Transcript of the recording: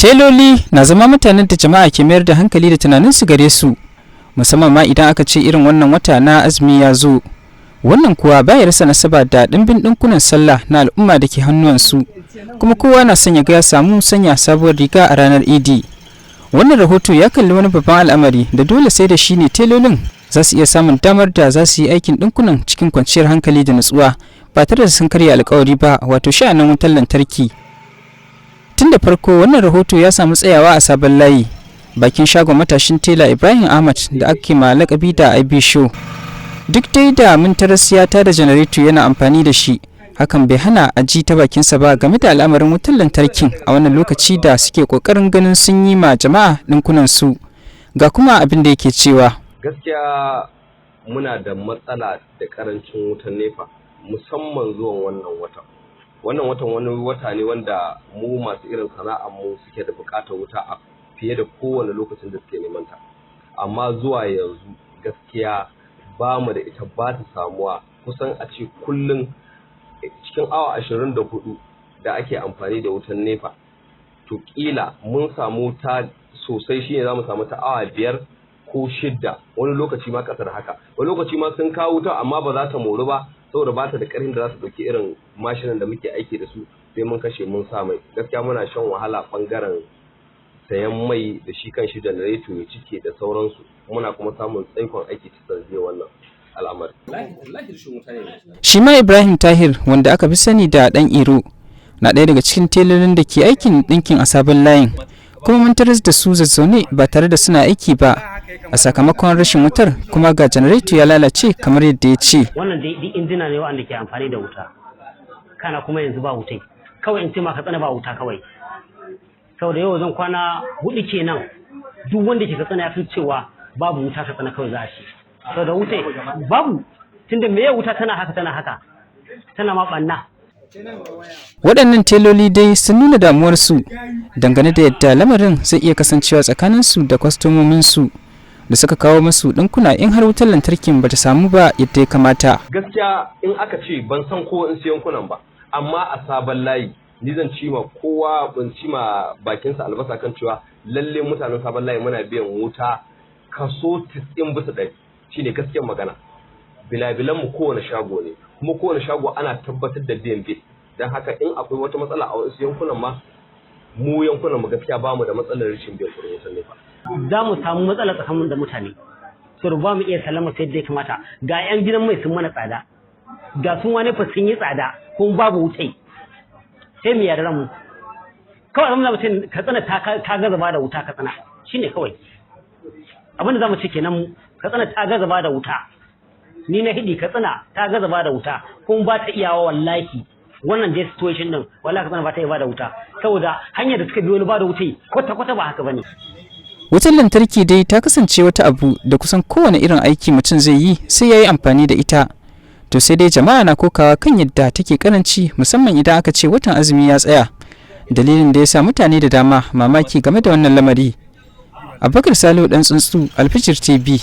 Teloli na zama mutanen da jama'a ke mayar da hankali da tunaninsu gare su, musamman ma idan aka ce irin wannan wata na azumi ya zo. Wannan kuwa baya rasa nasaba da ɗimbin ɗinkunan sallah na al'umma da ke hannuwansu, kuma kowa na son ya ga ya samu sanya sabuwar riga a ranar Idi. Wannan rahoto ya kalli wani babban al'amari da dole sai da shi ne telolin za su iya samun damar da za su yi aikin ɗinkunan cikin kwanciyar hankali da nutsuwa ba tare da sun karya alkawari ba, wato sha'anin wutar lantarki. Tun da farko wannan rahoto ya samu tsayawa a sabon layi bakin shagon matashin tela Ibrahim Ahmad da ake ma lakabi da IB Show. Duk dai da Mintaras ta da janareto yana amfani da shi, hakan bai hana a ji ta bakinsa ba game da al'amarin wutar lantarkin a wannan lokaci da suke kokarin ganin sun yi ma jama'a ɗinkunan su. Ga kuma abin da yake cewa. Gaskiya muna da matsala da karancin wutar nefa musamman zuwan wannan watan. Wannan watan wani wata ne wanda mu masu irin sana'ar mu suke da buƙatar wuta a fiye da kowane lokacin da suke neman ta. Amma zuwa yanzu gaskiya ba mu da ita, ba ta samuwa kusan a ce kullum cikin awa 24 da ake amfani da wutan nefa. To kila mun samu ta sosai shine za mu samu ta awa 5 ko 6, wani lokaci ma ƙasa da haka. Wani lokaci ma sun kawo wuta amma ba za ta moru ba saboda ba ta da ƙarfin da za su ɗauki irin mashinan da muke aiki da su, sai mun kashe mun sa mai. Gaskiya muna shan wahala ɓangaren sayan mai da shi kan shi janareto ya cike da sauransu, muna kuma samun tsaikon aiki ta sanadiyar wannan al'amari. Shi ma Ibrahim Tahir, wanda aka fi sani da ɗan Iro, na ɗaya daga cikin telolin da ke aikin ɗinkin a sabon layin, kuma mun taras da su zazzaune ba tare da suna aiki ba a sakamakon rashin wutar, kuma ga janareto ya lalace kamar yadda ya ce. Wannan dai injina ne wanda ke amfani da wuta, kana kuma yanzu ba wutai, kawai in ce ma ka tsana ba wuta kawai. Saboda yau zan kwana 4 kenan, duk wanda ke katsina ya san cewa babu wuta katsina kawai za a ce. Saboda wutai babu, tunda me wuta tana haka tana ma ɓanna. Waɗannan teloli dai sun nuna damuwarsu dangane da yadda lamarin zai iya kasancewa tsakaninsu da kwastomominsu da suka kawo masu ɗinkuna in har wutar lantarkin ba ta samu ba yadda ya kamata. Gaskiya in aka ce ban san ko in siyan kunan ba, amma a sabon layi ni zan ci ma kowa, ban ci ma bakinsa albasa kan cewa lalle mutanen sabon layi muna biyan wuta kaso 90% shine gaskiyar magana. Bilabilan mu kowane shago ne, kuma kowane shago ana tabbatar da biyan bil. Dan haka in akwai wata matsala a wasu yankunan ma, mu yankunan mu gaskiya ba mu da matsalar rashin biyan kuɗin wutar nefa. Za mu samu matsala tsakanin da mutane, so ba mu iya salama sai da ya kamata. Ga 'yan gidan mai sun mana tsada, ga sun wani fa sun yi tsada, kuma babu wutai, sai mu yarda mu. Kawai abin da mutum ka tsana ta gaza ba da wuta ka tsana, shine kawai abin da za mu ce kenan, ka tsana ta gaza ba da wuta. Ni na hidi ka tsana ta gaza ba da wuta, kuma ba ta iyawa wallahi. Wannan dai situation din wallahi ka tsana ba ta iya ba da wuta, saboda hanyar da suka biyo ni ba da wutai kwata-kwata ba haka bane. Wutar lantarki dai ta kasance wata abu da kusan kowane irin aiki mutum zai yi sai ya yi amfani da ita. To sai dai jama'a na kokawa kan yadda take karanci, musamman idan aka ce watan azumi ya tsaya. Dalilin da ya sa mutane da dama mamaki game da wannan lamari. Abubakar Salihu ɗan tsuntsu, Alfijir TV.